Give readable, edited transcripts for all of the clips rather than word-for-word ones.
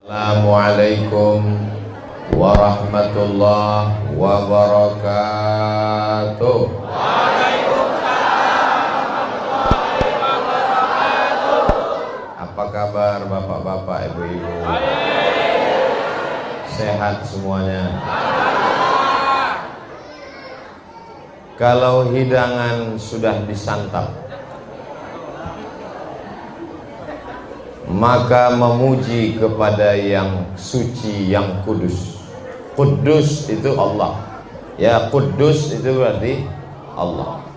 Assalamualaikum warahmatullahi wabarakatuh. Waalaikumsalam warahmatullahi wabarakatuh. Apa kabar bapak-bapak, ibu-ibu? Sehat semuanya? Kalau hidangan sudah disantap, maka memuji kepada yang suci, yang kudus. Kudus itu Allah. Ya, kudus itu berarti Allah.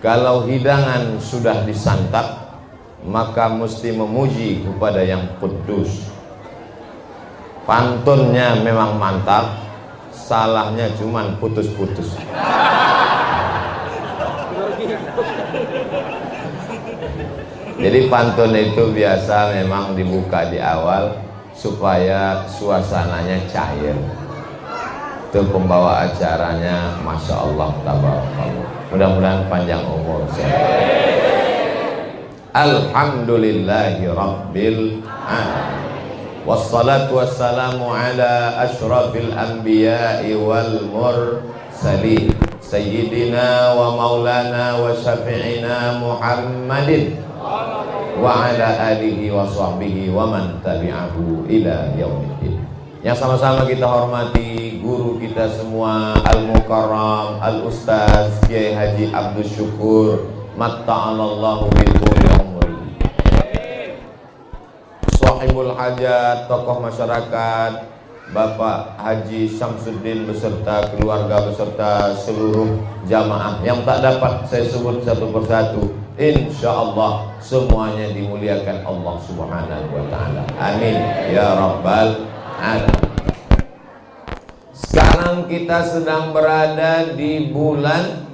Kalau hidangan sudah disantap, maka mesti memuji kepada yang kudus. Pantunnya memang mantap, salahnya cuman putus-putus. Jadi pantun itu biasa memang dibuka di awal supaya suasananya cair. Itu pembawa acaranya, masya Allah, tabarakallah. Mudah-mudahan panjang umur. Alhamdulillahi rabbil alamin. Wassalatu wassalamu ala ashrafil anbiya'i wal mursalin sayyidina wa maulana wa syafi'ina Muhammadin wa ala alihi wa sahbihi wa man tabi'ahu ila yaumiddin. Yang sama-sama kita hormati guru kita semua, Al-Mukarram Al-Ustaz Kiai Haji Abdul Syukur matta'alallahu bituli umri, sahibul hajat, tokoh masyarakat Bapak Haji Syamsuddin beserta keluarga beserta seluruh jamaah yang tak dapat saya sebut satu persatu. Insyaallah semuanya dimuliakan Allah Subhanahu wa taala. Amin ya rabbal alamin. Sekarang kita sedang berada di bulan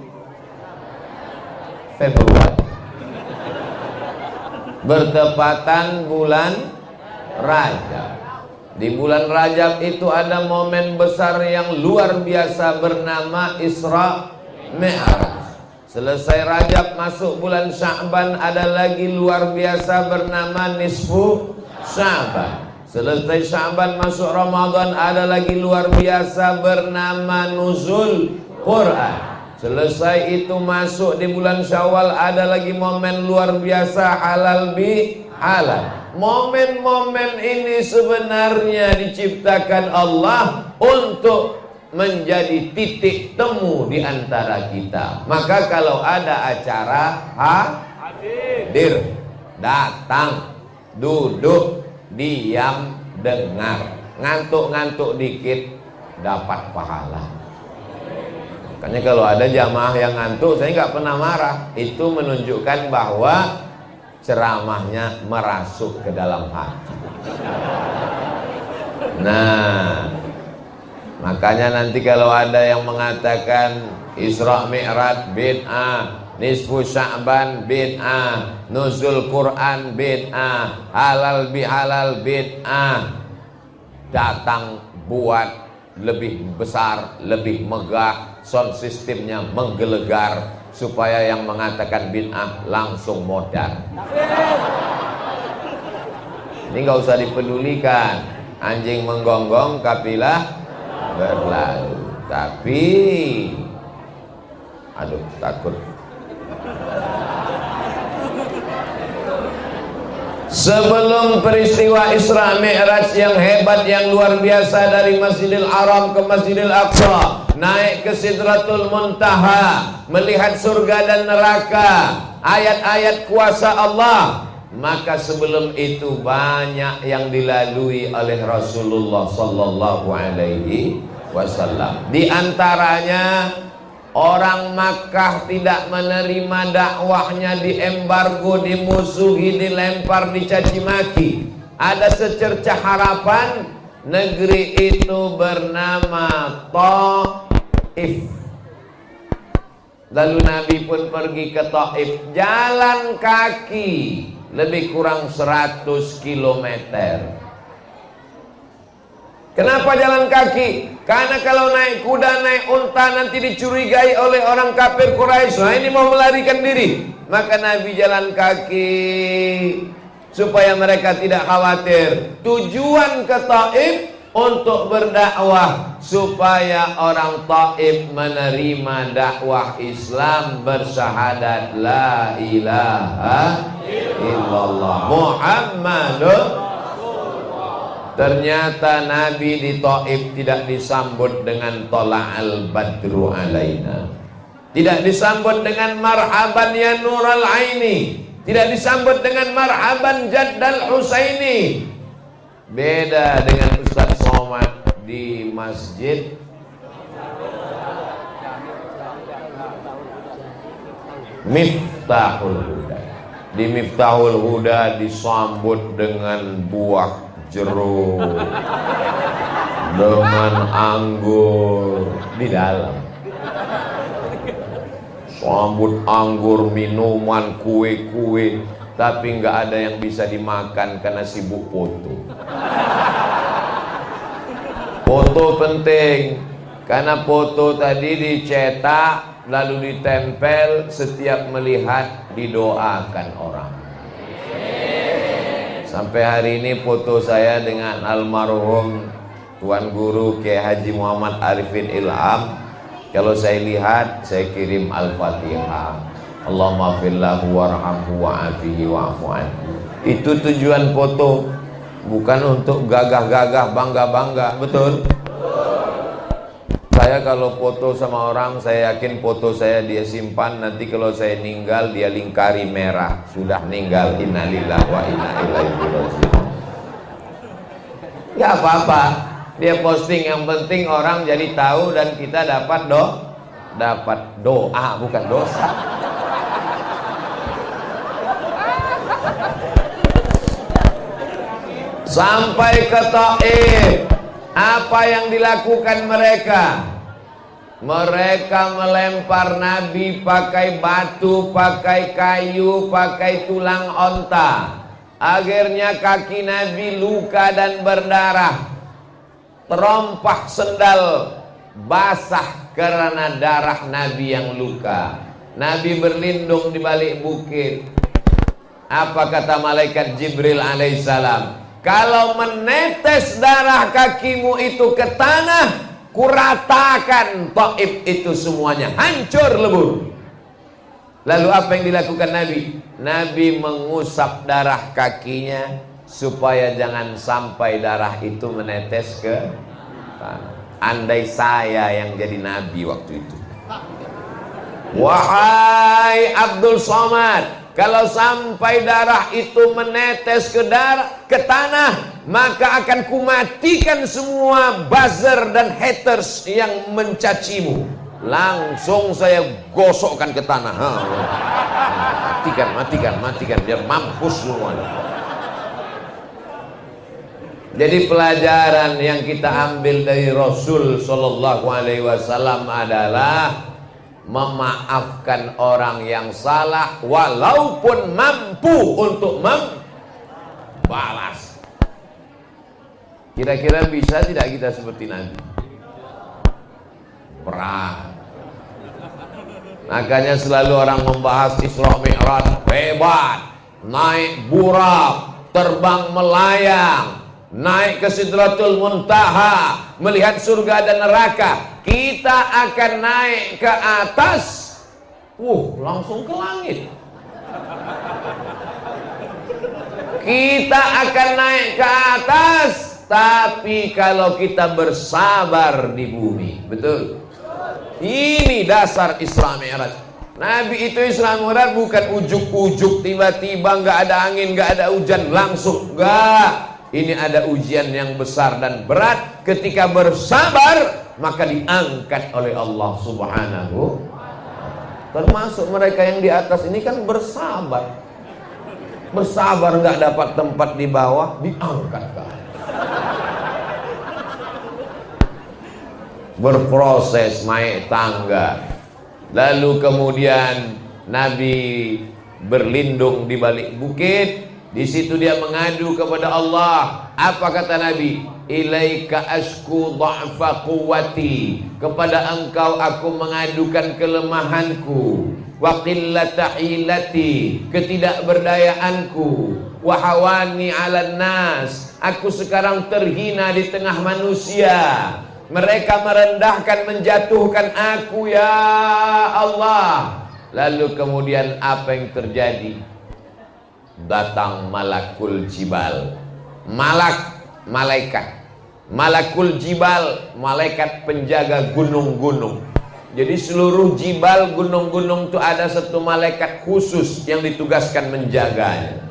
Februari. Bertepatan bulan Rajab. Di bulan Rajab itu ada momen besar yang luar biasa bernama Isra Mi'raj. Selesai Rajab masuk bulan Sya'ban, ada lagi luar biasa bernama Nisfu Sya'ban. Selesai Sya'ban masuk Ramadan, ada lagi luar biasa bernama Nuzul Quran. Selesai itu masuk di bulan Syawal, ada lagi momen luar biasa halal bi halal. Momen-momen ini sebenarnya diciptakan Allah untuk menjadi titik temu di antara kita. Maka kalau ada acara, hadir, datang, duduk, diam, dengar. Ngantuk-ngantuk dikit dapat pahala. Makanya kalau ada jamaah yang ngantuk, saya nggak pernah marah. Itu menunjukkan bahwa ceramahnya merasuk ke dalam hati. Nah, makanya nanti kalau ada yang mengatakan Isra Mi'raj bid'ah, Nisfu Sya'ban bid'ah, Nuzul Quran bid'ah, halal bihalal bid'ah, datang buat lebih besar, lebih megah, sound sistemnya menggelegar, supaya yang mengatakan bid'ah langsung modar. Ini nggak usah dipedulikan, anjing menggonggong kafilah berlalu. Tapi aduh, takut. Sebelum peristiwa Isra Mi'raj yang hebat, yang luar biasa, dari Masjidil Haram ke Masjidil Aqsa, naik ke Sidratul Muntaha, melihat surga dan neraka, ayat-ayat kuasa Allah, maka sebelum itu banyak yang dilalui oleh Rasulullah sallallahu alaihi wasallam. Di antaranya orang Makkah tidak menerima dakwahnya, diembargo, dimusuhi, dilempar, dicaci maki. Ada secercah harapan, negeri itu bernama Taif. Lalu Nabi pun pergi ke Taif, jalan kaki lebih kurang 100 kilometer. Kenapa jalan kaki? Karena kalau naik kuda, naik unta nanti dicurigai oleh orang kafir Quraisy. Nah, ini mau melarikan diri. Maka Nabi jalan kaki supaya mereka tidak khawatir. Tujuan ke Taif untuk berdakwah supaya orang Taif menerima dakwah Islam, bersyahadat la ilaha illallah Muhammadun. Ternyata Nabi di Taif tidak disambut dengan tola'al badru alaina, tidak disambut dengan marhaban ya nural aini, tidak disambut dengan marhaban jaddal husaini. Beda dengan Ustaz Somad di masjid Miftahul Huda. Di Miftahul Huda disambut dengan buah jeruk, dengan anggur di dalam. Sambut anggur, minuman, kue-kue, tapi nggak ada yang bisa dimakan karena sibuk foto. Foto penting, karena foto tadi dicetak lalu ditempel, setiap melihat didoakan orang. Sampai hari ini foto saya dengan almarhum Tuan Guru Kiai Haji Muhammad Arifin Ilham, kalau saya lihat saya kirim Al-Fatihah, Allahumma fillahu warhamhu wa'afihi wa'afu anhu. Itu tujuan foto, bukan untuk gagah-gagah, bangga-bangga. Betul? Saya kalau foto sama orang, saya yakin foto saya dia simpan, nanti kalau saya meninggal dia lingkari merah, sudah meninggal, innalillahi wa inna ilaihi raji'un. Gak apa-apa, dia posting, yang penting orang jadi tahu dan kita dapat doa, bukan dosa. Sampai ke Taif, apa yang dilakukan mereka? Mereka melempar Nabi pakai batu, pakai kayu, pakai tulang onta. Akhirnya kaki Nabi luka dan berdarah. Terompah sendal basah karena darah Nabi yang luka. Nabi berlindung di balik bukit. Apa kata malaikat Jibril alaihissalam? Kalau menetes darah kakimu itu ke tanah, kuratakan Taif itu semuanya, hancur lebur. Lalu apa yang dilakukan Nabi? Nabi mengusap darah kakinya supaya jangan sampai darah itu menetes ke tanah. Andai saya yang jadi Nabi waktu itu, wahai Abdul Somad, kalau sampai darah itu menetes ke tanah, maka akan kumatikan semua buzzer dan haters yang mencacimu. Langsung saya gosokkan ke tanah. Matikan biar mampus semuanya. Jadi pelajaran yang kita ambil dari Rasul Shallallahu Alaihi Wasallam adalah memaafkan orang yang salah walaupun mampu untuk membalas. Kira-kira bisa tidak kita seperti Nabi? Berat. Makanya selalu orang membahas Isra Mi'raj, hebat, naik burak, terbang melayang, naik ke Sidratul Muntaha, melihat surga dan neraka. Kita akan naik ke atas, langsung ke langit. Kita akan naik ke atas, tapi kalau kita bersabar di bumi, betul? Ini dasar Isra Mi'raj. Nabi itu Isra Mi'raj bukan ujuk-ujuk, tiba-tiba nggak ada angin, nggak ada hujan, langsung nggak. Ini ada ujian yang besar dan berat. Ketika bersabar, maka diangkat oleh Allah Subhanahu. Termasuk mereka yang di atas ini kan bersabar. Bersabar nggak dapat tempat di bawah, diangkat ke atas. Berproses naik tangga. Lalu kemudian Nabi berlindung di balik bukit. Di situ dia mengadu kepada Allah. Apa kata Nabi? Ilaika ashku dha'fa quwwati. Kepada engkau aku mengadukan kelemahanku, wa qillata hilati, ketidakberdayaanku, wa hawani 'alan nas. Aku sekarang terhina di tengah manusia. Mereka merendahkan, menjatuhkan aku, ya Allah. Lalu kemudian apa yang terjadi? Datang malakul jibal. Malaikat. Malakul jibal, malaikat penjaga gunung-gunung. Jadi seluruh jibal, gunung-gunung itu ada satu malaikat khusus yang ditugaskan menjaganya.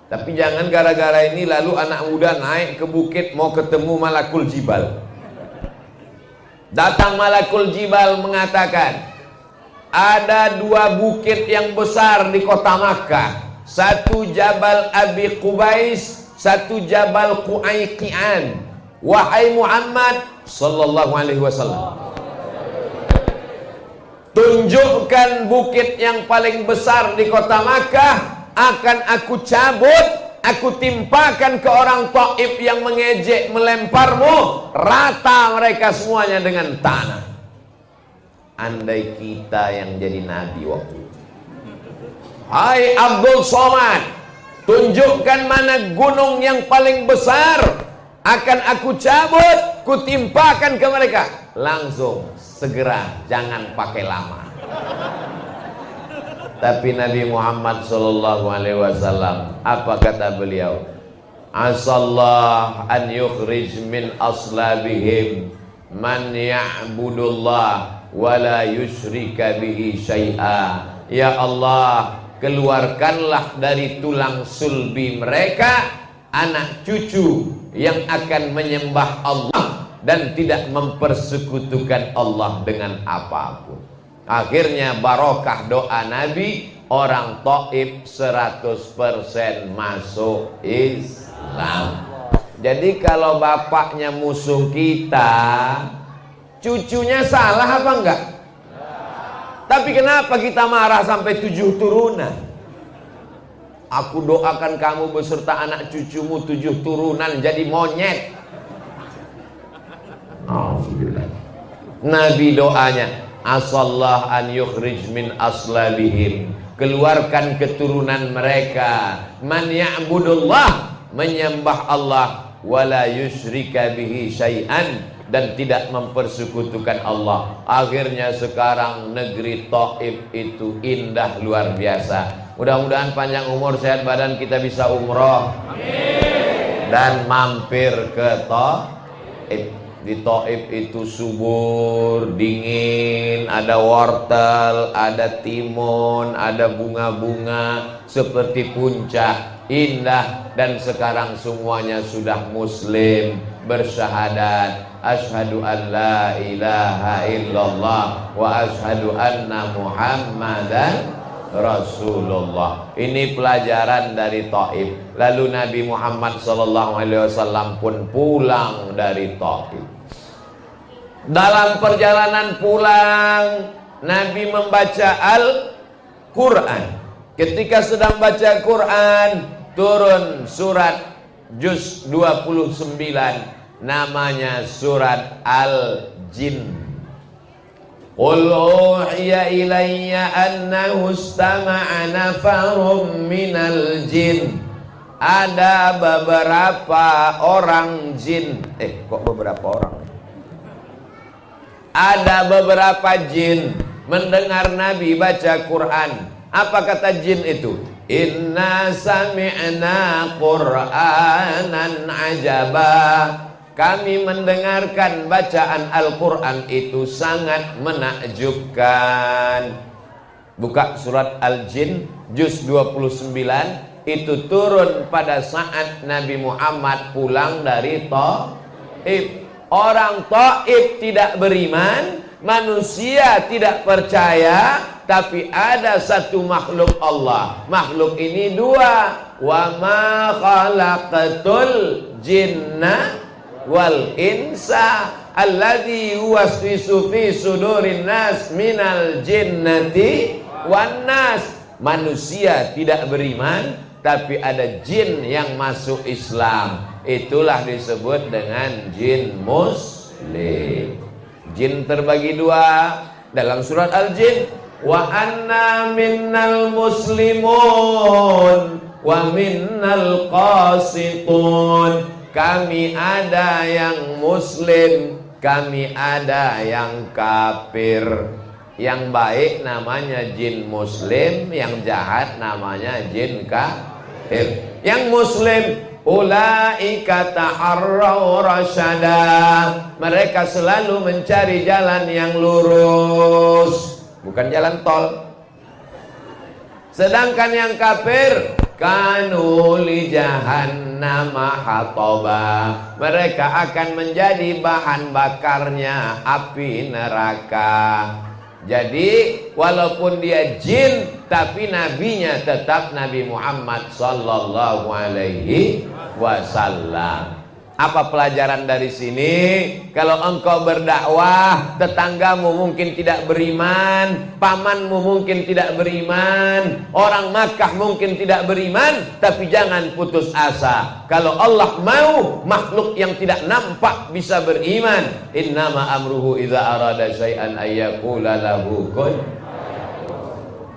Tapi jangan gara-gara ini lalu anak muda naik ke bukit mau ketemu malakul jibal. Datang malakul jibal mengatakan, ada dua bukit yang besar di kota Makkah. Satu Jabal Abi Qubais, satu Jabal Qu'ayqi'an. Wahai Muhammad sallallahu alaihi wasallam, tunjukkan bukit yang paling besar di kota Makkah, akan aku cabut, aku timpakan ke orang Taif yang mengejek, melemparmu, rata mereka semuanya dengan tanah. Andai kita yang jadi nabi waktu itu. Hai Abdul Somad, tunjukkan mana gunung yang paling besar, akan aku cabut, kutimpakan ke mereka. Langsung, segera, jangan pakai lama. Tapi Nabi Muhammad sallallahu alaihi wasallam, apa kata beliau? Asallah an yukhrij min aslabihim man ya'budullah wa la yusyrika bihi syai'a. Ya Allah, keluarkanlah dari tulang sulbi mereka anak cucu yang akan menyembah Allah dan tidak mempersekutukan Allah dengan apapun. Akhirnya barokah doa Nabi, orang Taif 100% masuk Islam. Jadi kalau bapaknya musuh kita, cucunya salah apa enggak? Tapi kenapa kita marah sampai 7 turunan? Aku doakan kamu beserta anak cucumu 7 turunan jadi monyet. Alhamdulillah. Nabi doanya, asallah an yukhrij min aslabihim, keluarkan keturunan mereka, man ya'budullah, menyembah Allah, wala yusyrika bihi syai'an, dan tidak mempersekutukan Allah. Akhirnya sekarang negeri Taif itu indah luar biasa. Mudah-mudahan panjang umur, sehat badan, kita bisa umroh. Amin. Dan mampir ke Taif. Di Taif itu subur, dingin, ada wortel, ada timun, ada bunga-bunga seperti puncak, indah. Dan sekarang semuanya sudah muslim, bersyahadat, asyhadu an la ilaha illallah wa asyhadu anna Muhammadan Rasulullah. Ini pelajaran dari Taif. Lalu Nabi Muhammad SAW pun pulang dari Taif. Dalam perjalanan pulang, Nabi membaca Al-Quran. Ketika sedang baca Quran, turun surat juz 29, namanya surat Al-Jin. Qul uhiya ilayya annahu istama'a nafarum minal jin. Ada beberapa orang jin. Kok beberapa orang? Ada beberapa jin mendengar Nabi baca Quran. Apa kata jin itu? Inna sami'na Qur'anan ajaba. Kami mendengarkan bacaan Al-Quran itu sangat menakjubkan. Buka surat Al-Jin juz 29. Itu turun pada saat Nabi Muhammad pulang dari Taif. Orang Taif tidak beriman, manusia tidak percaya, tapi ada satu makhluk Allah. Makhluk ini dua. Wa ma khalaqatul jinna wal insa alladzi yuwaswisu fi sudurin nas minal jinnati wan nas. Manusia tidak beriman, tapi ada jin yang masuk Islam. Itulah disebut dengan jin muslim. Jin terbagi dua dalam surat Al-Jin. Wa anna minnal muslimun wa minnal qasitun. Kami ada yang muslim, kami ada yang kafir. Yang baik namanya jin muslim, yang jahat namanya jin kafir. Yang muslim, ulaika ta'arraw rasyada, mereka selalu mencari jalan yang lurus, bukan jalan tol. Sedangkan yang kafir, kanu li jahannama hataba, mereka akan menjadi bahan bakarnya api neraka. Jadi walaupun dia jin, tapi nabinya tetap Nabi Muhammad sallallahu alaihi wasallam. Apa pelajaran dari sini? Kalau engkau berdakwah, tetanggamu mungkin tidak beriman, pamanmu mungkin tidak beriman, orang Makkah mungkin tidak beriman, tapi jangan putus asa. Kalau Allah mau, makhluk yang tidak nampak bisa beriman. Innama amruhu idza arada syai'an ayyaqula lahu kun.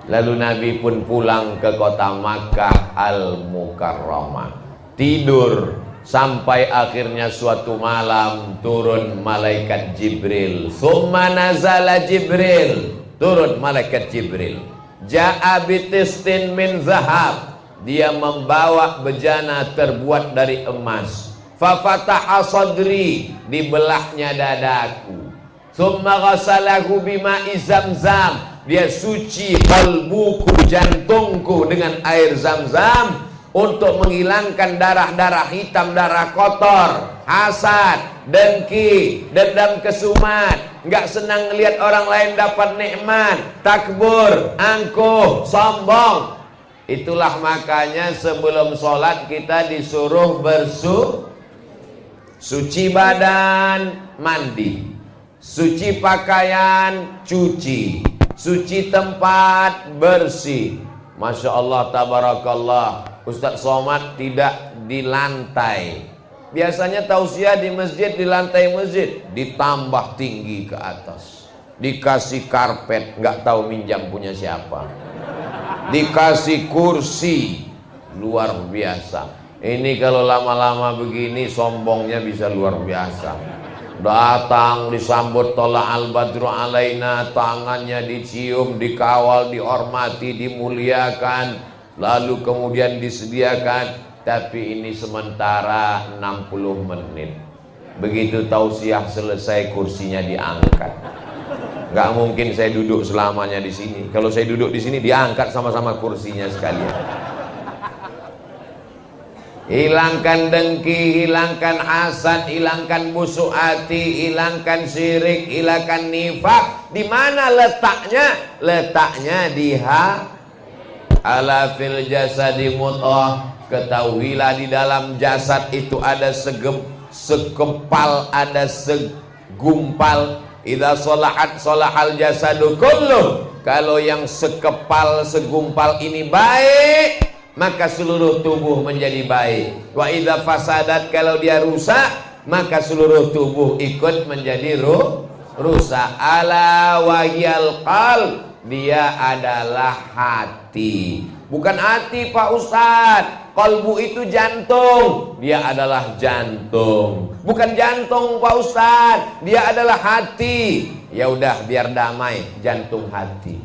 Lalu Nabi pun pulang ke kota Makkah Al-Mukarramah, tidur. Sampai akhirnya suatu malam turun malaikat Jibril. Tsumma nazala Jibril, turun malaikat Jibril. Ja'a bitistin min zahab, dia membawa bejana terbuat dari emas. Fafataha sadri, dibelahnya dadaku. Tsumma ghasalahu bima'i zamzam, dia suci kalbuku, jantungku dengan air Zamzam, untuk menghilangkan darah-darah hitam, darah kotor, hasad, dengki, dendam kesumat, nggak senang lihat orang lain dapat nikmat, takbur, angkuh, sombong. Itulah makanya sebelum sholat kita disuruh suci badan, mandi, suci pakaian, cuci, suci tempat, bersih. Masya Allah, tabarakallah. Ustadz Somad tidak di lantai. Biasanya tausiah di masjid, di lantai masjid, ditambah tinggi ke atas, dikasih karpet, nggak tahu minjam punya siapa, dikasih kursi, luar biasa. Ini kalau lama-lama begini sombongnya bisa luar biasa. Datang disambut tola al-badru alaina, tangannya dicium, dikawal, dihormati, dimuliakan, lalu kemudian disediakan. Tapi ini sementara 60 menit. Begitu tausiah selesai, kursinya diangkat. Gak mungkin saya duduk selamanya di sini. Kalau saya duduk di sini, diangkat sama-sama kursinya sekalian. Hilangkan dengki, hilangkan hasad, hilangkan busuk hati, hilangkan syirik, hilangkan nifak. Di mana letaknya? Letaknya di ala fil jasadi mudghah. Ketahuilah di dalam jasad itu ada sekepal, ada segumpal. Idza sholahat sholahal jasadu kulluh. Kalau yang sekepal, segumpal ini baik, maka seluruh tubuh menjadi baik. Wa idza fasadat, kalau dia rusak, maka seluruh tubuh ikut menjadi rusak. Ala wahyal qalb, dia adalah hati. Bukan hati Pak Ustadz, qalbu itu jantung, dia adalah jantung. Bukan jantung Pak Ustadz, dia adalah hati. Ya udah, biar damai, jantung hati.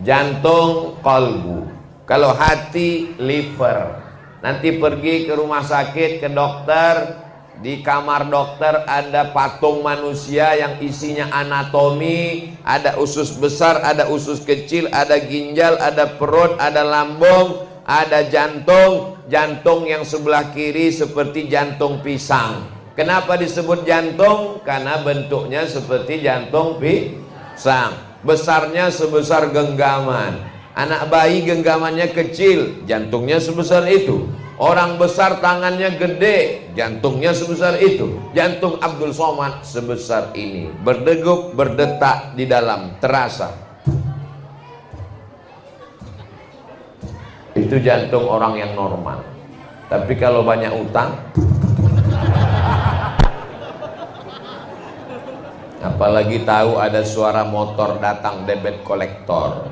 Jantung qalbu, kalau hati liver. Nanti pergi ke rumah sakit, ke dokter, di kamar dokter ada patung manusia yang isinya anatomi, ada usus besar, ada usus kecil, ada ginjal, ada perut, ada lambung, ada jantung. Jantung yang sebelah kiri seperti jantung pisang. Kenapa disebut jantung? Karena bentuknya seperti jantung pisang. Besarnya sebesar genggaman. Anak bayi genggamannya kecil, jantungnya sebesar itu. Orang besar tangannya gede, jantungnya sebesar itu. Jantung Abdul Somad sebesar ini, berdegup, berdetak di dalam, terasa. Itu jantung orang yang normal. Tapi kalau banyak utang, apalagi tahu ada suara motor datang, debit kolektor,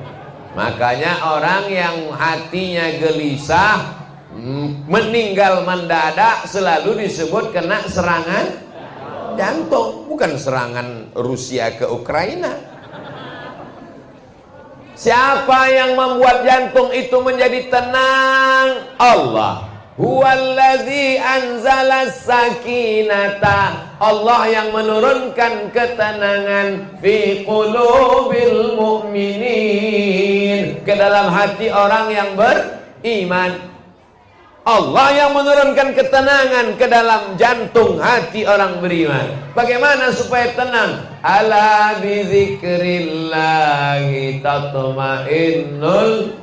Makanya orang yang hatinya gelisah, meninggal mendadak, selalu disebut kena serangan jantung, bukan serangan Rusia ke Ukraina. Siapa yang membuat jantung itu menjadi tenang? Allah. Huwallazi anzalas sakinata. Allah yang menurunkan ketenangan fi qulubil mu'minin, ke dalam hati orang yang beriman. Allah yang menurunkan ketenangan ke dalam jantung hati orang beriman. Bagaimana supaya tenang? Ala bizikrillahi tatma'innul.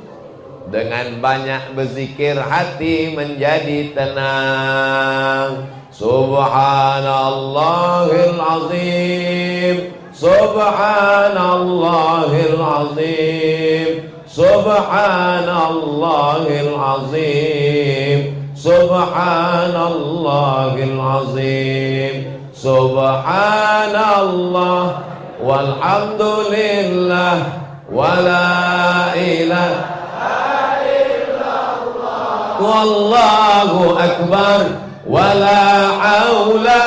Dengan banyak berzikir hati menjadi tenang. Subhanallahil azim, subhanallahil azim, subhanallahil azim, subhanallahil azim, subhanallah walhamdulillah wala ilaha wallahu akbar wala haula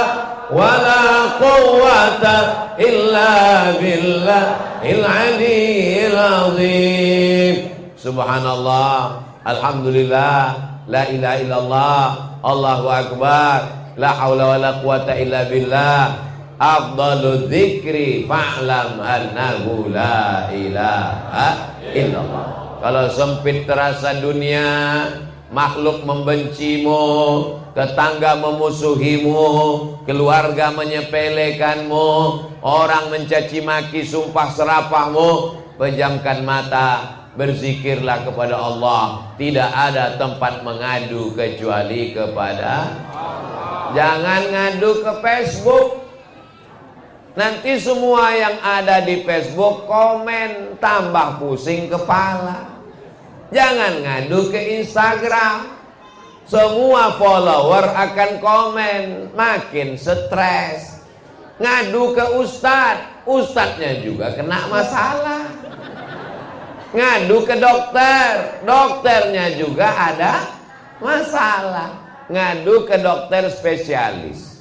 wala quwwata illa billahil aliyyil azim. Subhanallah, alhamdulillah, la ilaha illallah, Allahu akbar, la haula wala quwwata illa billah. Afdalul dzikri fa'lam annahu la ilaha illallah. Kalau sempit terasa dunia, makhluk membencimu, tetangga memusuhimu, keluarga menyepelekanmu, orang mencaci maki, sumpah serapahmu, pejamkan mata, berzikirlah kepada Allah. Tidak ada tempat mengadu kecuali kepada Allah. Jangan ngadu ke Facebook. Nanti semua yang ada di Facebook komen, tambah pusing kepala. Jangan ngadu ke Instagram. Semua follower akan komen, makin stres. Ngadu ke ustadz, ustadznya juga kena masalah. Ngadu ke dokter, dokternya juga ada masalah. Ngadu ke dokter spesialis.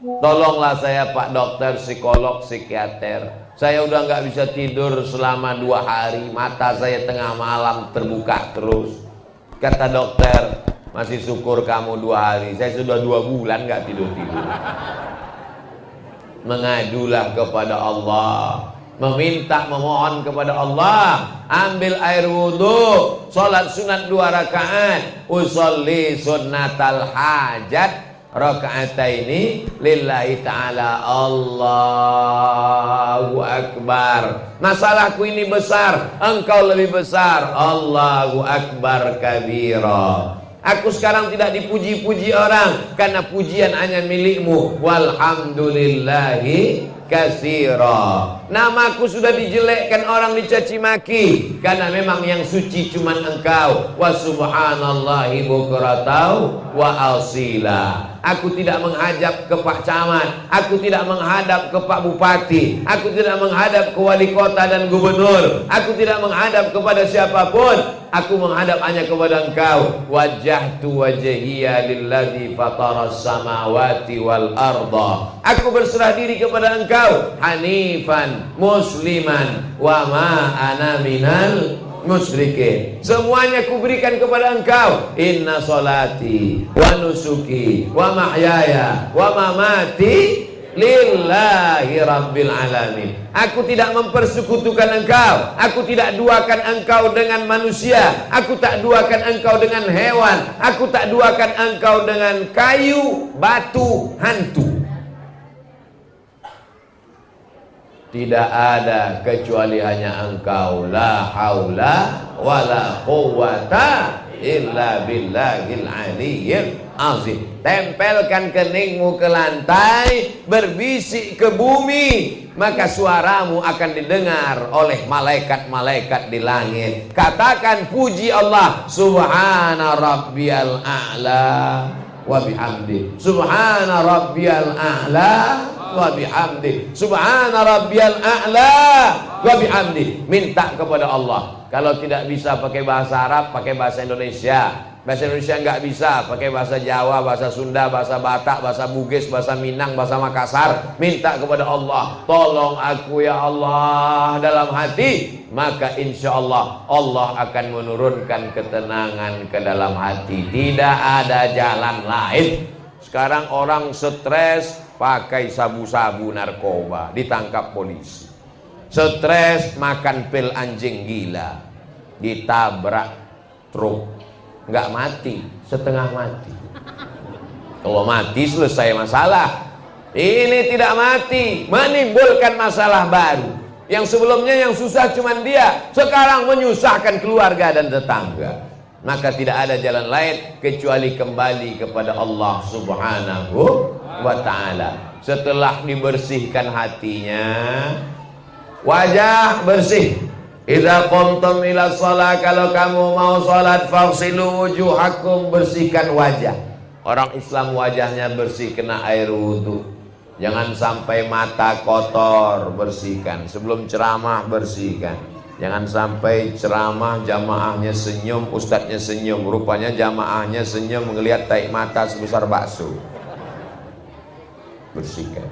Tolonglah saya Pak Dokter, psikolog, psikiater. Saya udah nggak bisa tidur selama 2 hari, mata saya tengah malam terbuka terus. Kata dokter, masih syukur kamu 2 hari, saya sudah 2 bulan nggak tidur-tidur. Mengadulah kepada Allah, meminta, memohon kepada Allah. Ambil air wudhu, sholat sunat 2 rakaat, usolli sunnatal hajat rakaataini lillahi ta'ala. Allahu akbar. Masalahku ini besar, engkau lebih besar. Allahu akbar kabira. Aku sekarang tidak dipuji-puji orang, karena pujian hanya milikmu. Walhamdulillahi katsira. Namaku sudah dijelekkan orang, dicaci maki, karena memang yang suci cuma engkau. Wa subhanallahi bukratan wa asila. Aku tidak menghadap ke Pak Camat, aku tidak menghadap ke Pak Bupati, aku tidak menghadap ke wali kota dan gubernur, aku tidak menghadap kepada siapapun, aku menghadap hanya kepada engkau. Wajjahtu wajhiya lilladzi fataras samawati wal arda. Aku berserah diri kepada engkau, hanifan musliman wa ma ana minal musyrikin. Semuanya kuberikan kepada engkau. Inna solati wa nusuki wa mahyaya wa mamati lillahi rabbil alamin. Aku tidak mempersekutukan engkau, aku tidak duakan engkau dengan manusia, aku tak duakan engkau dengan hewan, aku tak duakan engkau dengan kayu, batu, hantu. Tidak ada kecuali hanya engkau. La haula wala quwwata illa billahil aliyyil azim. Tempelkan keningmu ke lantai, berbisik ke bumi, maka suaramu akan didengar oleh malaikat-malaikat di langit. Katakan puji Allah, subhana rabbiyal a'la wa bihamdi, subhana rabbiyal a'la wa bihamdi, subhana rabbiyal a'la wa bihamdi. Minta kepada Allah. Kalau tidak bisa pakai bahasa Arab, pakai bahasa Indonesia. Bahasa Indonesia nggak bisa, pakai bahasa Jawa, bahasa Sunda, bahasa Batak, bahasa Bugis, bahasa Minang, bahasa Makassar. Minta kepada Allah, tolong aku ya Allah dalam hati. Maka insya Allah, Allah akan menurunkan ketenangan ke dalam hati. Tidak ada jalan lain. Sekarang orang stres pakai sabu-sabu narkoba, ditangkap polisi. Stres makan pil anjing gila, ditabrak truk. Nggak mati, setengah mati. Kalau mati selesai masalah. Ini tidak mati, menimbulkan masalah baru. Yang sebelumnya yang susah cuman dia, sekarang menyusahkan keluarga dan tetangga. Maka tidak ada jalan lain kecuali kembali kepada Allah Subhanahu wa ta'ala. Setelah dibersihkan hatinya, wajah bersih. Idza qumtum ila shalah, kalau kamu mau salat, faghsilu wujuhakum, bersihkan wajah. Orang Islam wajahnya bersih, kena air wudu. Jangan sampai mata kotor, bersihkan. Sebelum ceramah bersihkan. Jangan sampai ceramah jamaahnya senyum, ustadznya senyum, rupanya jamaahnya senyum melihat taik mata sebesar bakso. Bersihkan.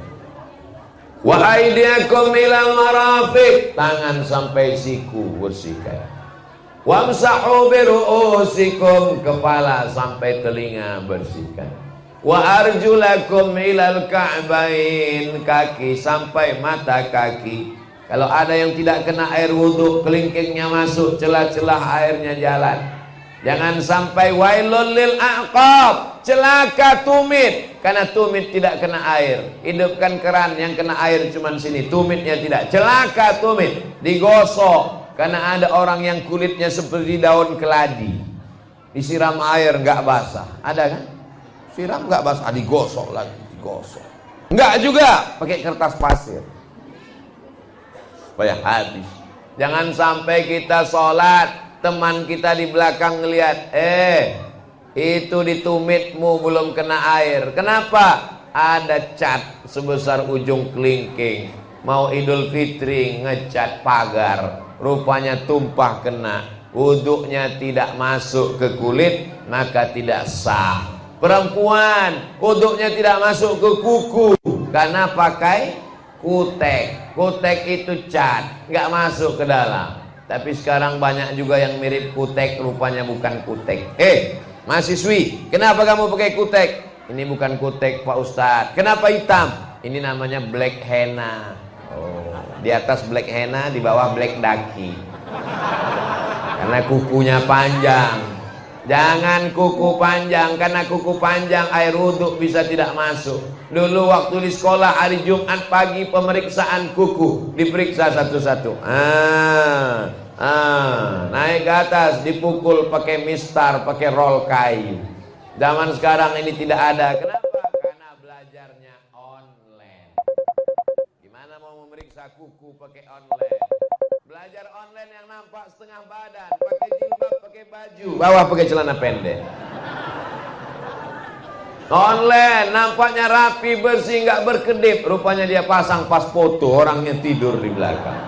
Wa aydiyakum ilal marafiq, tangan sampai siku bersihkan. Wamsahu biru'usikum, kepala sampai telinga bersihkan. Wa arjulakum ilal ka'bain, kaki sampai mata kaki. Kalau ada yang tidak kena air wudhu, kelingkingnya masuk, celah-celah airnya jalan. Jangan sampai wailul lil a'qab, celaka tumit, karena tumit tidak kena air. Hidupkan keran yang kena air cuman sini, tumitnya tidak. Celaka tumit, digosok, karena ada orang yang kulitnya seperti daun keladi, disiram air nggak basah. Ada kan? Siram nggak basah, digosok lagi, digosok. Nggak juga, pakai kertas pasir supaya habis. Jangan sampai kita sholat, teman kita di belakang ngelihat, itu di tumitmu belum kena air. Kenapa? Ada cat sebesar ujung kelingking. Mau Idul Fitri ngecat pagar, rupanya tumpah kena. Wuduknya tidak masuk ke kulit, maka tidak sah. Perempuan wuduknya tidak masuk ke kuku karena pakai kutek. Kutek itu cat, nggak masuk ke dalam. Tapi sekarang banyak juga yang mirip kutek, rupanya bukan kutek. Mahasiswi, kenapa kamu pakai kutek? Ini bukan kutek Pak Ustadz. Kenapa hitam? Ini namanya black henna. Di atas black henna, di bawah black daki. Karena kukunya panjang. Jangan kuku panjang, karena kuku panjang air wudhu bisa tidak masuk. Dulu waktu di sekolah hari Jumat pagi pemeriksaan kuku, diperiksa satu-satu. Naik ke atas, dipukul pakai mistar, pakai roll kayu. Zaman sekarang ini tidak ada. Kenapa? Karena belajarnya online. Gimana mau memeriksa kuku pakai online? Belajar online yang nampak setengah badan, pakai jilbab, pakai baju, bawah pakai celana pendek. Online nampaknya rapi, bersih, nggak berkedip, rupanya dia pasang pas foto orangnya tidur di belakang.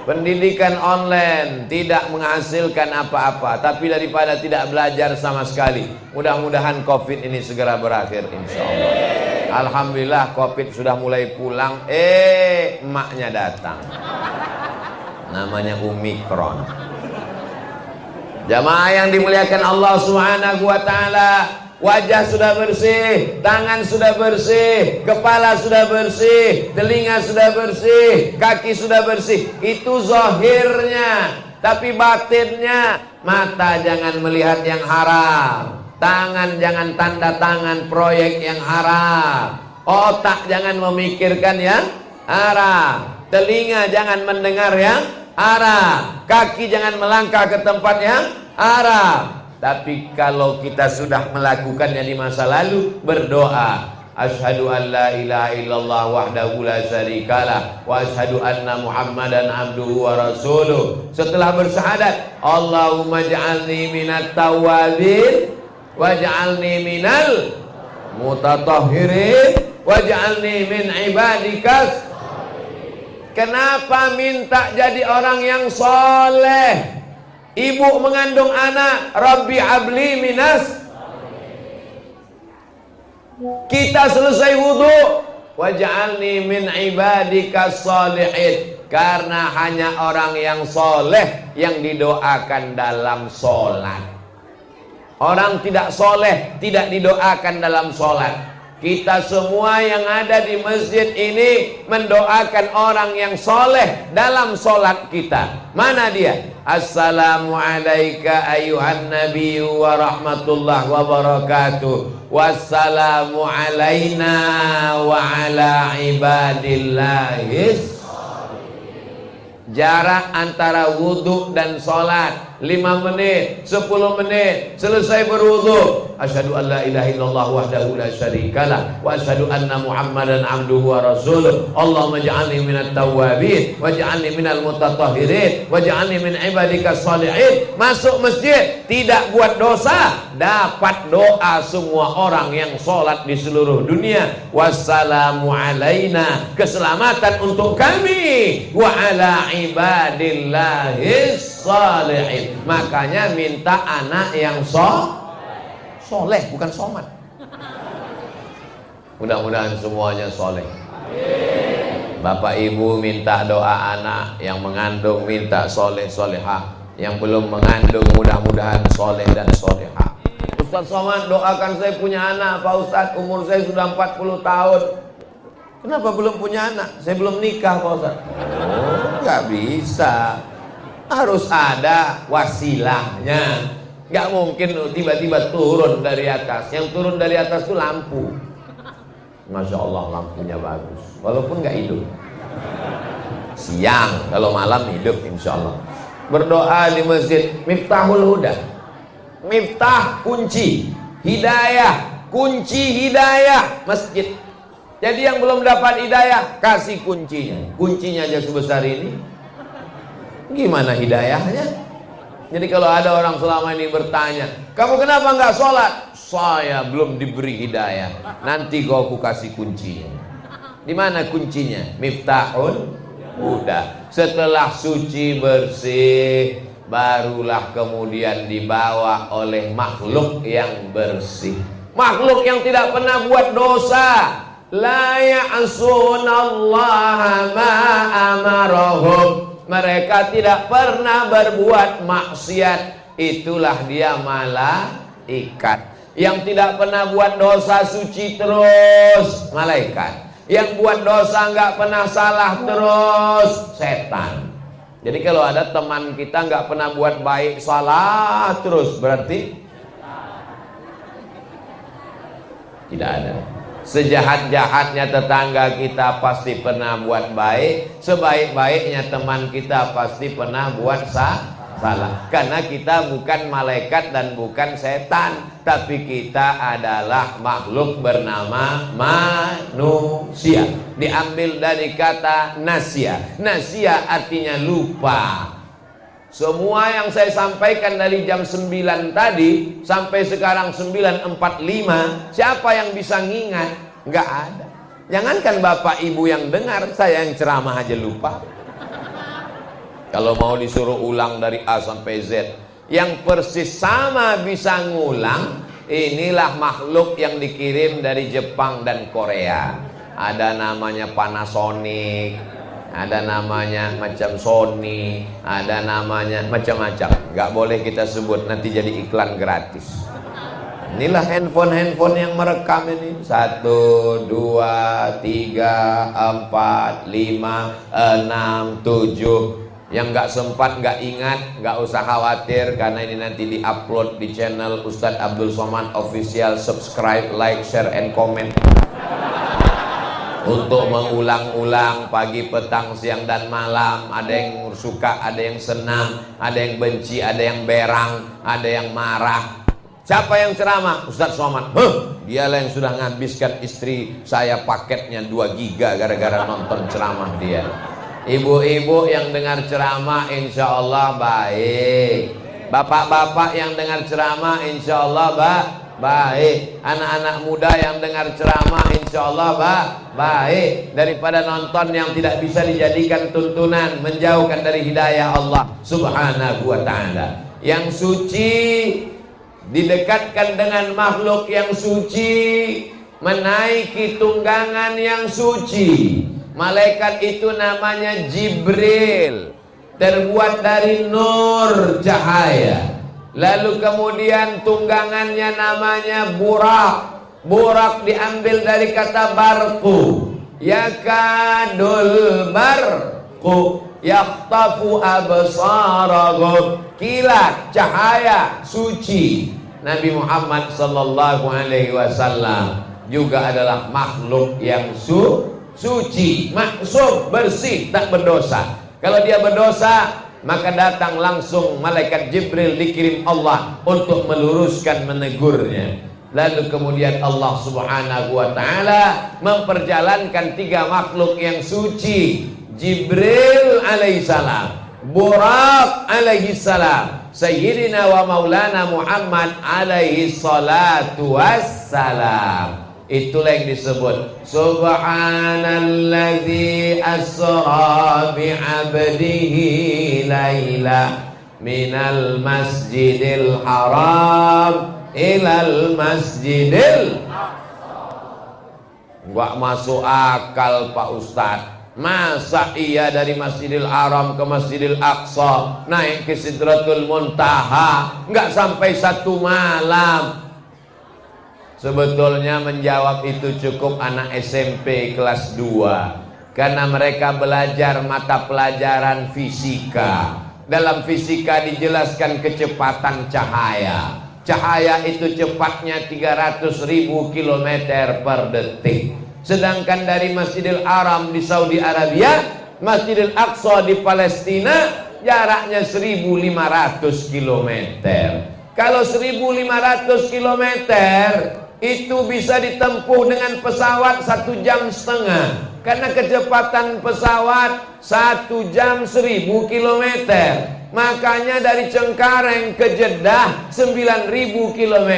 Pendidikan online tidak menghasilkan apa-apa, tapi daripada tidak belajar sama sekali. Mudah-mudahan COVID ini segera berakhir, insya Allah. Alhamdulillah COVID sudah mulai pulang. Emaknya datang, namanya Omikron. Jamaah yang dimuliakan Allah Subhanahu wa ta'ala, wajah sudah bersih, tangan sudah bersih, kepala sudah bersih, telinga sudah bersih, kaki sudah bersih. Itu zahirnya. Tapi batinnya, mata jangan melihat yang haram, tangan jangan tanda tangan proyek yang haram, otak jangan memikirkan yang haram, telinga jangan mendengar yang haram, kaki jangan melangkah ke tempat yang haram. Tapi kalau kita sudah melakukannya di masa lalu, berdoa, asyhadu an la ilaha illallah wahdahu la syarikalah wa asyhadu anna muhammadan abduhu wa rasuluh. Setelah bersyahadat, Allahumma ja'alni minat tawabin waj'alni minal mutatahhirin waj'alni min ibadikas. Kenapa minta jadi orang yang soleh? Ibu mengandung anak, Rabbi habli minas. Kita selesai wudu, waj'alni min ibadikas sholihin. Karena hanya orang yang soleh yang didoakan dalam sholat. Orang tidak soleh tidak didoakan dalam sholat. Kita semua yang ada di masjid ini mendoakan orang yang soleh dalam sholat kita. Mana dia? Assalamualaikum ayuhan nabi wa rahmatullah wa barakatuh. Wassalamu alaina wa ala ibadillahis. Jarak antara wudhu dan sholat 5 menit, 10 menit. Selesai berwudhu, asyhadu an la ilaha illallah wahdahu la syarikalah wa asyhadu anna muhammadan abduhu wa rasuluh. Allahumma ja'alni minat tawwabin waj'alni minal mutatahhirin waj'alni min ibadikas sholihin. Masuk masjid tidak buat dosa, dapat doa semua orang yang sholat di seluruh dunia. Wassalamu alaina, keselamatan untuk kami, wa ala ibadillahis sholihin. Makanya minta anak yang soleh, bukan somat. Mudah-mudahan semuanya soleh. Bapak ibu minta doa anak, yang mengandung minta soleh solehah, yang belum mengandung mudah-mudahan soleh dan solehah. Ustaz Somad, doakan saya punya anak Pak Ustaz, umur saya sudah 40 tahun. Kenapa belum punya anak? Saya belum nikah Pak Ustaz. Oh, gak bisa. Harus ada wasilahnya. Gak mungkin tiba-tiba turun dari atas. Yang turun dari atas itu lampu. Masya Allah, lampunya bagus, walaupun gak hidup. Siang, kalau malam hidup insya Allah. Berdoa di masjid, Miftahul Huda. Miftah, kunci hidayah, kunci hidayah masjid. Jadi yang belum dapat hidayah, kasih kuncinya. Kuncinya aja sebesar ini, gimana hidayahnya? Jadi kalau ada orang selama ini bertanya, kamu kenapa nggak sholat? Saya belum diberi hidayah. Nanti kau kasih kuncinya. Di mana kuncinya? Miftahul Huda. Setelah suci bersih, barulah kemudian dibawa oleh makhluk yang bersih. Makhluk yang tidak pernah buat dosa. La ya'sunallaha ma amarahum. Mereka tidak pernah berbuat maksiat. Itulah dia malaikat. Yang tidak pernah buat dosa suci terus, malaikat. Yang buat dosa nggak pernah salah terus, setan. Jadi kalau ada teman kita nggak pernah buat baik, salah terus, berarti tidak ada. Sejahat-jahatnya tetangga kita pasti pernah buat baik, sebaik-baiknya teman kita pasti pernah buat salah. Karena kita bukan malaikat dan bukan setan, tapi kita adalah makhluk bernama manusia. Diambil dari kata nasya. Nasya artinya lupa. Semua yang saya sampaikan dari jam 9 tadi sampai sekarang 9.45, siapa yang bisa ngingat? Nggak ada. Jangankan bapak ibu yang dengar, saya yang ceramah aja lupa. Kalau mau disuruh ulang dari A sampai Z, yang persis sama bisa ngulang, inilah makhluk yang dikirim dari Jepang dan Korea. Ada namanya Panasonic, ada namanya macam Sony, ada namanya macam-macam. Nggak boleh kita sebut, nanti jadi iklan gratis. Inilah handphone yang merekam ini. 1, 2, 3, 4, 5, 6, 7. Yang nggak sempat, nggak ingat, nggak usah khawatir, karena ini nanti diupload di channel Ustadz Abdul Somad Official. Subscribe, like, share, and comment. Untuk mengulang-ulang pagi, petang, siang, dan malam. Ada yang suka, ada yang senang, ada yang benci, ada yang berang, ada yang marah. Siapa yang ceramah? Ustadz Somad. Dialah yang sudah menghabiskan istri saya paketnya 2 giga gara-gara nonton ceramah dia. Ibu-ibu yang dengar ceramah insya Allah baik. Bapak-bapak yang dengar ceramah insya Allah baik. Anak-anak muda yang dengar ceramah insya Allah baik. Daripada nonton yang tidak bisa dijadikan tuntunan, menjauhkan dari hidayah Allah subhanahu wa ta'ala. Yang suci didekatkan dengan makhluk yang suci, menaiki tunggangan yang suci. Malaikat itu namanya Jibril, terbuat dari nur cahaya. Lalu kemudian tunggangannya namanya Burak. Burak diambil dari kata barku. Yakadul barku yakhtafu absarahum. Kilat, cahaya, suci. Nabi Muhammad sallallahu alaihi wasallam juga adalah makhluk yang suci, maksum, bersih, tak berdosa. Kalau dia berdosa, maka datang langsung malaikat Jibril dikirim Allah untuk meluruskan, menegurnya. Lalu kemudian Allah subhanahu wa ta'ala memperjalankan 3 makhluk yang suci. Jibril alaihissalam, Burak alaihissalam, Sayyidina wa Maulana Muhammad alaihi salatu wassalam. Itulah yang disebut Subhanalladzi asra bi'abdihi laila minal masjidil haram ilal masjidil. Gak masuk akal Pak Ustadz. Masa iya dari Masjidil Haram ke Masjidil Aqsa naik ke Sidratul Muntaha nggak sampai 1 malam? Sebetulnya menjawab itu cukup anak SMP kelas 2, karena mereka belajar mata pelajaran fisika. Dalam fisika dijelaskan kecepatan cahaya. Cahaya itu cepatnya 300.000 km per detik. Sedangkan dari Masjidil Haram di Saudi Arabia, Masjidil Aqsa di Palestina, jaraknya 1.500 km. Kalau 1.500 km itu bisa ditempuh dengan pesawat 1,5 jam. Karena kecepatan pesawat 1 jam 1.000 km. Makanya dari Cengkareng ke Jeddah 9.000 km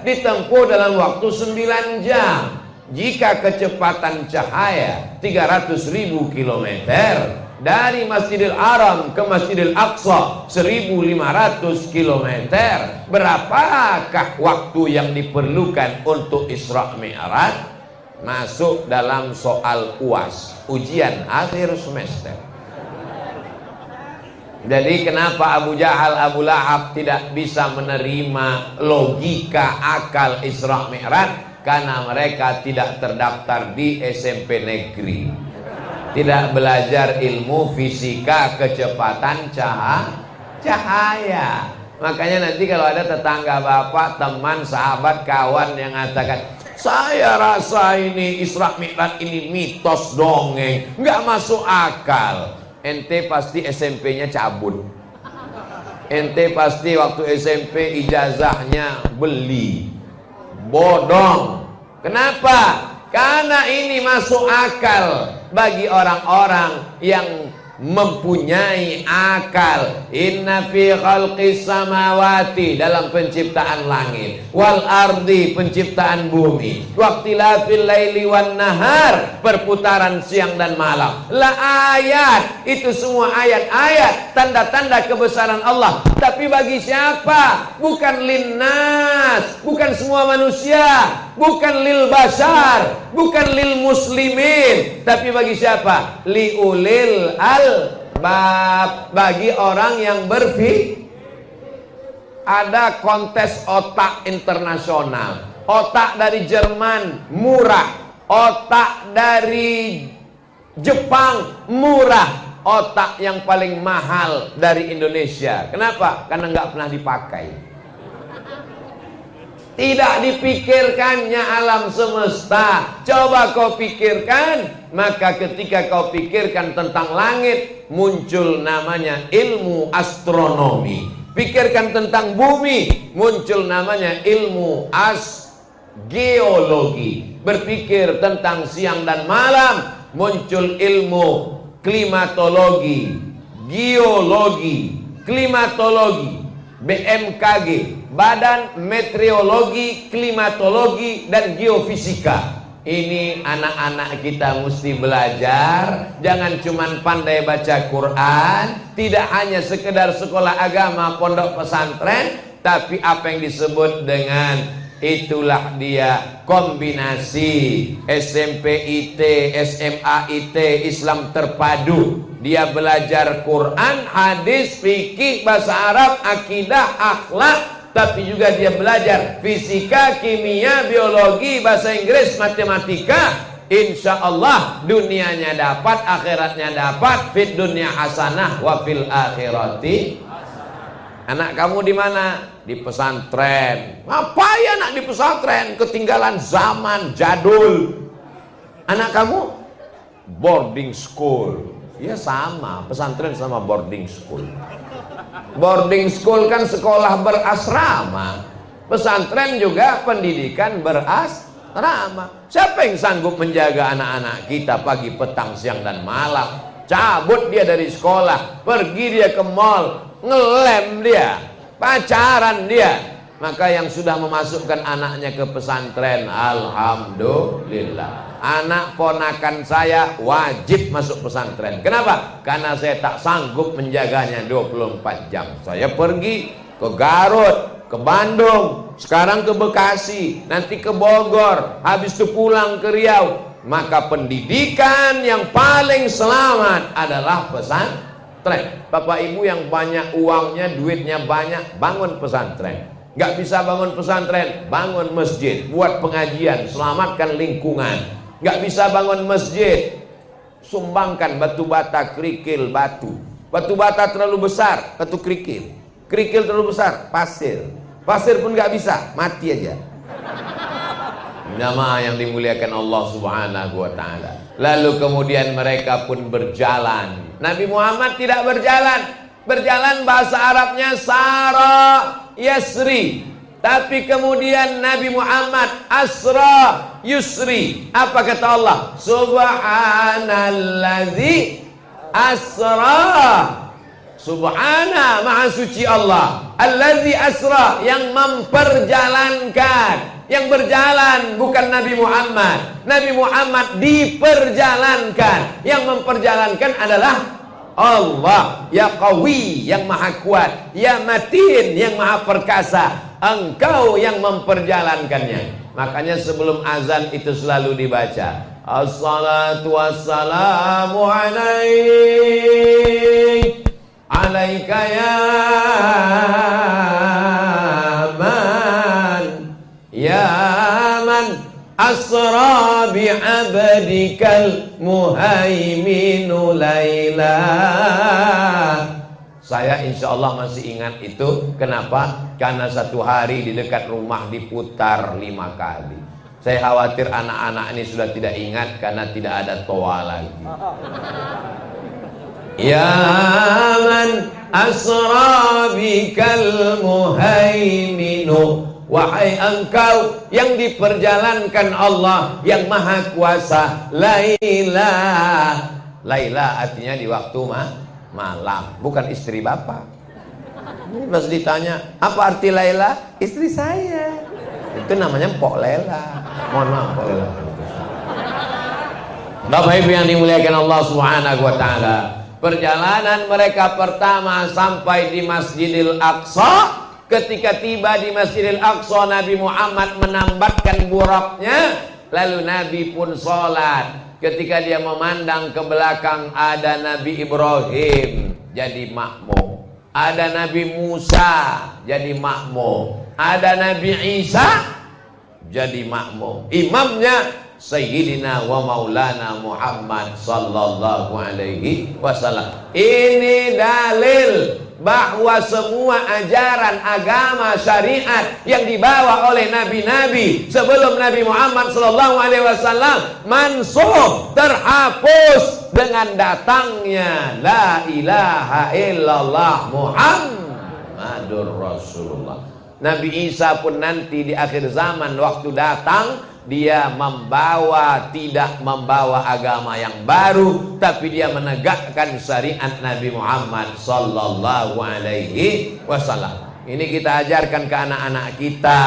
ditempuh dalam waktu 9 jam. Jika kecepatan cahaya 300.000 km dari Masjidil Haram ke Masjidil Aqsa 1.500 km, berapakah waktu yang diperlukan untuk Isra Mi'raj? Masuk dalam soal UAS, ujian akhir semester. Jadi kenapa Abu Jahal, Abu Lahab tidak bisa menerima logika akal Isra Mi'raj? Karena mereka tidak terdaftar di SMP negeri, tidak belajar ilmu fisika kecepatan cahaya. Makanya nanti kalau ada tetangga bapak, teman, sahabat, kawan yang mengatakan, saya rasa ini Isra Mi'raj ini mitos dongeng, nggak masuk akal. Ente pasti SMP-nya cabut. Ente pasti waktu SMP ijazahnya beli. Bodong. Kenapa? Karena ini masuk akal bagi orang-orang yang mempunyai akal. Inna fi khalqis samawati, dalam penciptaan langit, wal ardi, penciptaan bumi, waqtilafil laili wan nahar, perputaran siang dan malam, la ayat, itu semua ayat-ayat, tanda-tanda kebesaran Allah. Tapi bagi siapa? Bukan linnas, bukan semua manusia, bukan lil bashar, bukan lil muslimin, tapi bagi siapa? Liulil albab, bagi orang yang berpikir. Ada kontes otak internasional. Otak dari Jerman murah, otak dari Jepang murah, otak yang paling mahal dari Indonesia. Kenapa? Karena nggak pernah dipakai. Tidak dipikirkannya alam semesta. Coba kau pikirkan, maka ketika kau pikirkan tentang langit, muncul namanya ilmu astronomi. Pikirkan tentang bumi, muncul namanya ilmu geologi. Berpikir tentang siang dan malam, muncul ilmu klimatologi, geologi, klimatologi, BMKG, Badan Meteorologi, Klimatologi, dan Geofisika. Ini anak-anak kita mesti belajar. Jangan cuman pandai baca Quran, tidak hanya sekedar sekolah agama, pondok pesantren, tapi apa yang disebut dengan itulah dia kombinasi SMP IT, SMA IT, Islam terpadu. Dia belajar Quran, hadis, fikih, bahasa Arab, akidah, akhlak, tapi juga dia belajar fisika, kimia, biologi, bahasa Inggris, matematika. Insya Allah dunianya dapat, akhiratnya dapat. Fit dunia hasanah wa fil akhirati. Anak kamu di mana? Di pesantren. Ngapain anak di pesantren? Ketinggalan zaman jadul. Anak kamu boarding school. Ya sama, pesantren sama boarding school. Boarding school kan sekolah berasrama. Pesantren juga pendidikan berasrama. Siapa yang sanggup menjaga anak-anak kita pagi, petang, siang, dan malam? Cabut dia dari sekolah, pergi dia ke mall, ngelem dia, pacaran dia. Maka yang sudah memasukkan anaknya ke pesantren, alhamdulillah. Anak ponakan saya wajib masuk pesantren. Kenapa? Karena saya tak sanggup menjaganya 24 jam. Saya pergi ke Garut, ke Bandung, sekarang ke Bekasi, nanti ke Bogor, habis itu pulang ke Riau. Maka pendidikan yang paling selamat adalah pesantren. Bapak Ibu yang banyak uangnya, duitnya banyak, bangun pesantren. Gak bisa bangun pesantren, bangun masjid, buat pengajian, selamatkan lingkungan. Gak bisa bangun masjid, sumbangkan batu bata, kerikil, batu. Batu bata terlalu besar, batu kerikil. Kerikil terlalu besar, pasir. Pasir pun gak bisa, mati aja. Nama yang dimuliakan Allah Subhanahu wa ta'ala. Lalu kemudian mereka pun berjalan. Nabi Muhammad tidak berjalan. Berjalan bahasa Arabnya Sara Yasri. Tapi kemudian Nabi Muhammad Asra Yusri. Apa kata Allah? Subhanalladzi asra. Subhana, maha suci Allah. Alladzi asra, yang memperjalankan. Yang berjalan bukan Nabi Muhammad. Nabi Muhammad diperjalankan. Yang memperjalankan adalah Allah. Ya Qawi, yang maha kuat. Ya Matin, yang maha perkasa. Engkau yang memperjalankannya. Makanya sebelum azan itu selalu dibaca, As-salatu wassalamu alaik, alaika ya man asra bi'abdikal muhaiminu laila. Saya insya Allah masih ingat itu. Kenapa? Karena satu hari di dekat rumah diputar 5 kali. Saya khawatir anak-anak ini sudah tidak ingat karena tidak ada toa lagi. Ya man asra bikal muhaiminu, wahai engkau yang diperjalankan Allah yang maha kuasa. Laila. Laila artinya di waktu malam, bukan istri bapak. Ini pas ditanya, apa arti Laila? Istri saya. Itu namanya Mpok Lela. Mohon maaf Mpok Lela. Bapak Ibu yang dimuliakan Allah Subhanahu wa ta'ala, perjalanan mereka pertama sampai di Masjidil Aqsa. Ketika tiba di Masjidil Aqsa, Nabi Muhammad menambatkan buraknya. Lalu Nabi pun sholat. Ketika dia memandang ke belakang, ada Nabi Ibrahim jadi makmum, ada Nabi Musa jadi makmum, ada Nabi Isa jadi makmum. Imamnya Sayyidina wa Maulana Muhammad sallallahu alaihi wasallam. Ini dalil bahwa semua ajaran agama syariat yang dibawa oleh nabi-nabi sebelum Nabi Muhammad sallallahu alaihi wasallam mansuh, terhapus dengan datangnya la ilaha illallah Muhammadur Rasulullah. Nabi Isa pun nanti di akhir zaman waktu datang, dia tidak membawa agama yang baru, tapi dia menegakkan syariat Nabi Muhammad sallallahu alaihi wasallam. Ini kita ajarkan ke anak-anak kita.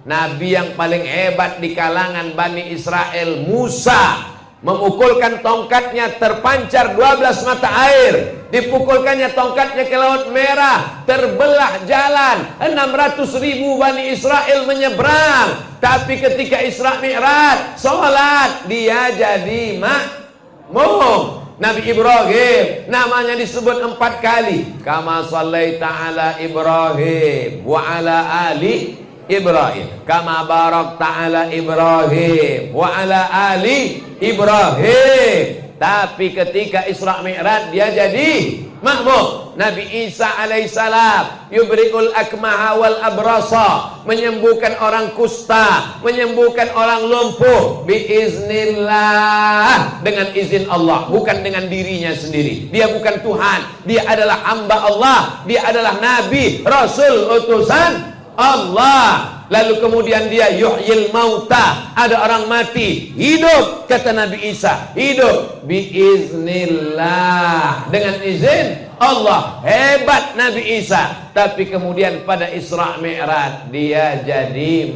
Nabi yang paling hebat di kalangan Bani Israel, Musa, memukulkan tongkatnya, terpancar 12 mata air. Dipukulkannya tongkatnya ke Laut Merah, terbelah jalan. 600.000 Bani Israel menyeberang. Tapi ketika Isra Mi'raj, sholat, dia jadi makmum. Nabi Ibrahim namanya disebut 4 kali. Kama shallaita ala Ibrahim wa ala ali Ibrahim, kama barakta ala Ibrahim wa ala ali Ibrahim. Tapi ketika Isra Mi'raj dia jadi makmum. Nabi Isa alaihissalam yubri'ul akmaha wal abrasa, menyembuhkan orang kusta, menyembuhkan orang lumpuh biiznillah, dengan izin Allah, bukan dengan dirinya sendiri. Dia bukan Tuhan, dia adalah hamba Allah, dia adalah nabi, rasul, utusan Allah. Lalu kemudian dia yuhyil mauta, ada orang mati hidup, kata Nabi Isa, hidup biiznillah, dengan izin Allah. Hebat Nabi Isa. Tapi kemudian pada Isra Mi'raj dia jadi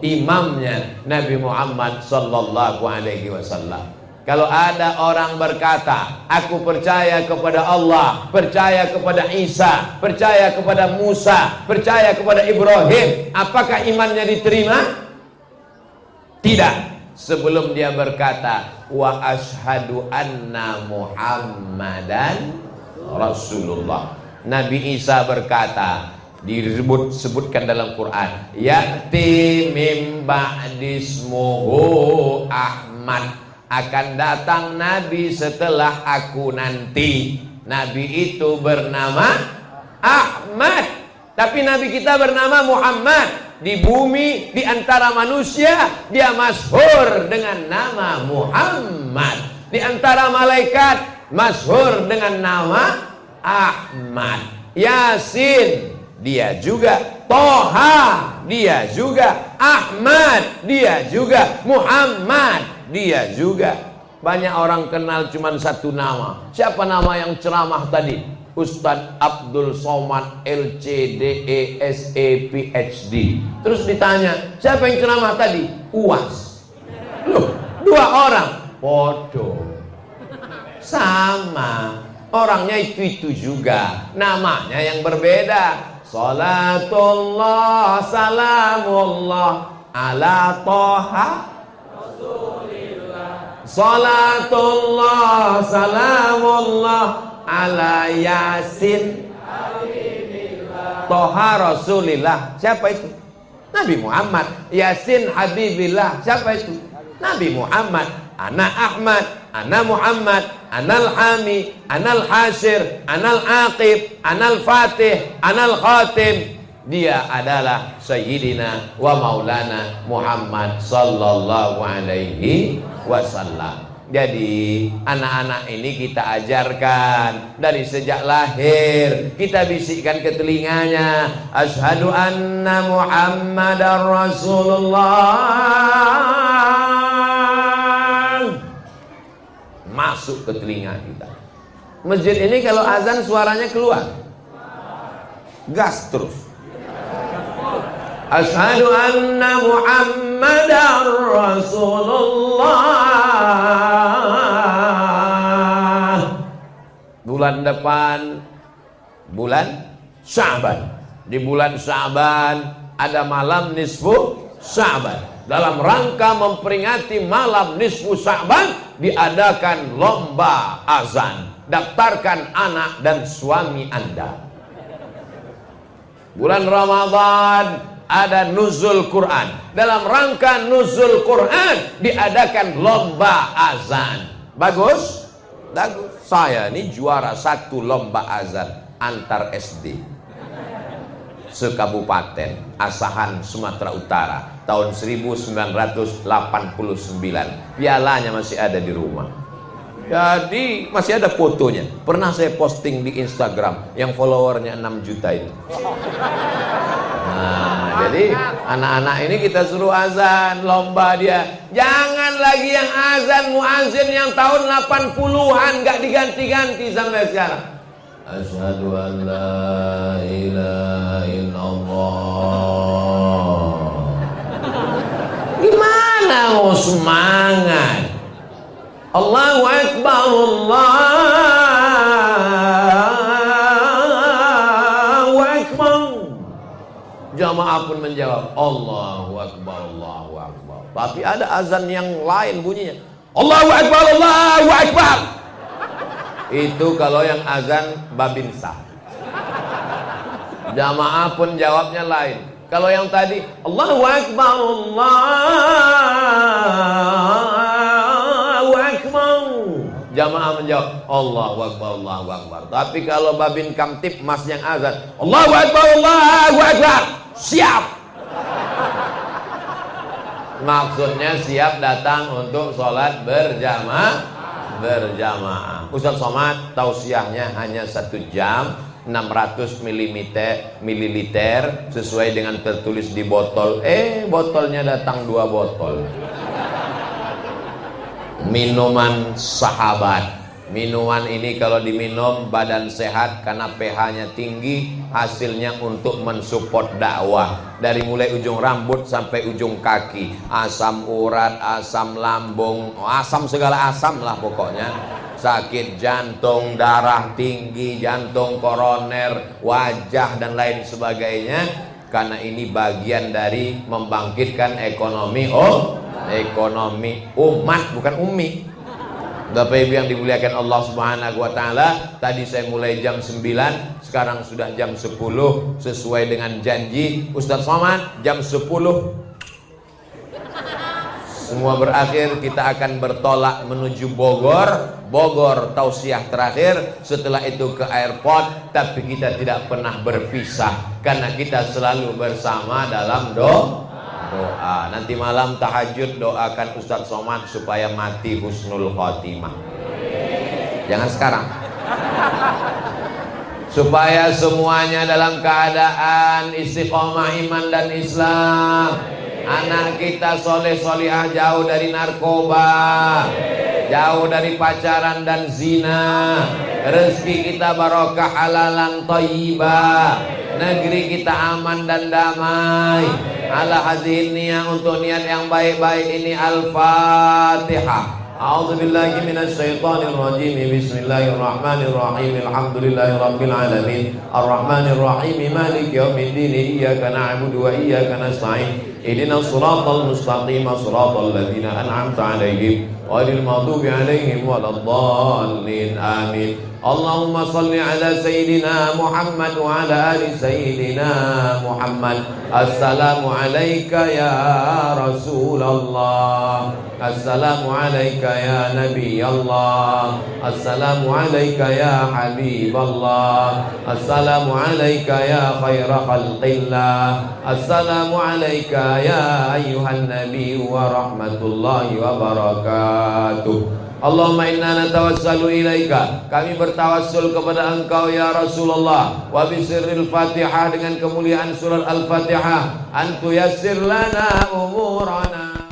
imamnya Nabi Muhammad sallallahu alaihi wasallam. Kalau ada orang berkata, aku percaya kepada Allah, percaya kepada Isa, percaya kepada Musa, percaya kepada Ibrahim, apakah imannya diterima? Tidak. Sebelum dia berkata, wa ashadu anna Muhammadan Rasulullah. Nabi Isa berkata, disebutkan dalam Quran, ya'ti mim ba'dismuhu Ahmad, akan datang Nabi setelah aku nanti. Nabi itu bernama Ahmad, tapi Nabi kita bernama Muhammad. Di bumi, di antara manusia, dia masyhur dengan nama Muhammad. Di antara malaikat, masyhur dengan nama Ahmad. Yasin, dia juga. Toha, dia juga. Ahmad, dia juga. Muhammad, dia juga. Banyak orang kenal cuma satu nama. Siapa nama yang ceramah tadi? Ustadz Abdul Somad LCDE PhD. Terus ditanya, siapa yang ceramah tadi? UAS. Loh, 2 orang. Podo. Sama. Orangnya itu juga. Namanya yang berbeda. Salatullah salamullah ala Toha Rasulillah. Salatullah salamullah ala Yasin Habibillah. Toha Rasulillah. Siapa itu? Nabi Muhammad. Yasin Habibillah. Siapa itu? Nabi Muhammad. Ana Ahmad, ana Muhammad, anal Hami, anal Hashir, anal Aqib, anal Fatih, anal Khatim. Dia adalah Sayyidina wa Maulana Muhammad sallallahu alaihi wasallam. Jadi anak-anak ini kita ajarkan dari sejak lahir. Kita bisikkan ke telinganya, asyhadu anna Muhammadar Rasulullah. Masuk ke telinga kita. Masjid ini kalau azan suaranya keluar, gas terus. Asyhadu anna Muhammadar Rasulullah. Bulan depan bulan Sya'ban. Di bulan Sya'ban ada malam nisfu Sya'ban. Dalam rangka memperingati malam nisfu Sya'ban diadakan lomba azan. Daftarkan anak dan suami Anda. Bulan Ramadan ada nuzul Quran. Dalam rangka nuzul Quran diadakan lomba azan. Bagus? Bagus. Saya ini juara 1 lomba azan antar SD sekabupaten Asahan, Sumatera Utara, tahun 1989. Pialanya masih ada di rumah. Jadi masih ada fotonya. Pernah saya posting di Instagram yang followernya 6 juta itu. Nah, jadi anak-anak ini kita suruh azan, lomba dia. Jangan lagi yang azan muazin yang tahun 80-an gak diganti-ganti sampai sekarang. Asyhadu an la ilaha illallah. Gimana mau semangat? Allahu Akbar, Allahu Akbar. Jamaah pun menjawab Allahu Akbar, Allahu Akbar. Tapi ada azan yang lain bunyinya Allahu Akbar, Allahu Akbar. Itu kalau yang azan Babinsa. Jamaah pun jawabnya lain. Kalau yang tadi Allahu Akbar, Allahu Akbar, jamaah menjawab Allahu Akbar, Allahu Akbar. Tapi kalau Babin Kamtip mas yang azan Allahu Akbar, Allahu Akbar, siap. Maksudnya siap datang untuk sholat berjamaah. Ustaz Somad tausiahnya hanya 1 jam 600 mililiter sesuai dengan tertulis di botol. Botolnya datang 2 botol. Minuman sahabat. Minuman ini kalau diminum badan sehat karena pH-nya tinggi, hasilnya untuk mensupport dakwah dari mulai ujung rambut sampai ujung kaki. Asam urat, asam lambung, asam segala asam lah pokoknya. Sakit jantung, darah tinggi, jantung koroner, wajah dan lain sebagainya. Karena ini bagian dari membangkitkan ekonomi ekonomi umat, bukan umi. Bapak Ibu yang dimuliakan Allah Subhanahu wa taala, tadi saya mulai jam 9, sekarang sudah jam 10 sesuai dengan janji Ustaz Somad jam 10 semua berakhir, kita akan bertolak menuju Bogor tausiah terakhir, setelah itu ke airport. Tapi kita tidak pernah berpisah karena kita selalu bersama dalam doa. Nanti malam tahajud doakan Ustaz Somad supaya mati husnul khotimah. Jangan sekarang. Supaya semuanya dalam keadaan istiqomah iman dan Islam. Anak kita soleh solihah, jauh dari narkoba, jauh dari pacaran dan zina. Rezeki kita barokah halalan thayyibah. Negeri kita aman dan damai. Ala hadhihi niyah, untuk niat yang baik-baik ini. Al-Fatihah. A'udzu billahi minasy syaithanir rajim. Bismillahirrahmanirrahim. Alhamdulillahirabbil alamin. Arrahmanir rahim. Maliki yaumiddin. Iyyaka na'budu wa iyyaka nasta'in. Ihdinas siratal mustaqim. Shiratal ladzina an'amta 'alaihim ghairil maghdubi 'alaihim waladdallin. Amin. Allahumma salli ala Sayyidina Muhammad wa ala ali Sayyidina Muhammad. Assalamu alayka ya Rasulullah. Assalamu alayka ya Nabi Allah. Assalamu alayka ya Habiballah. Assalamu alayka ya khaira khalqillah. Assalamu alayka ya ayyuhan Nabi wa rahmatullahi wa barakatuh. Allahumma inna natawassalu ilaika, kami bertawassul kepada engkau ya Rasulullah, wa bisirril Fatihah, dengan kemuliaan surat Al-Fatihah, antu yassir lana umurana.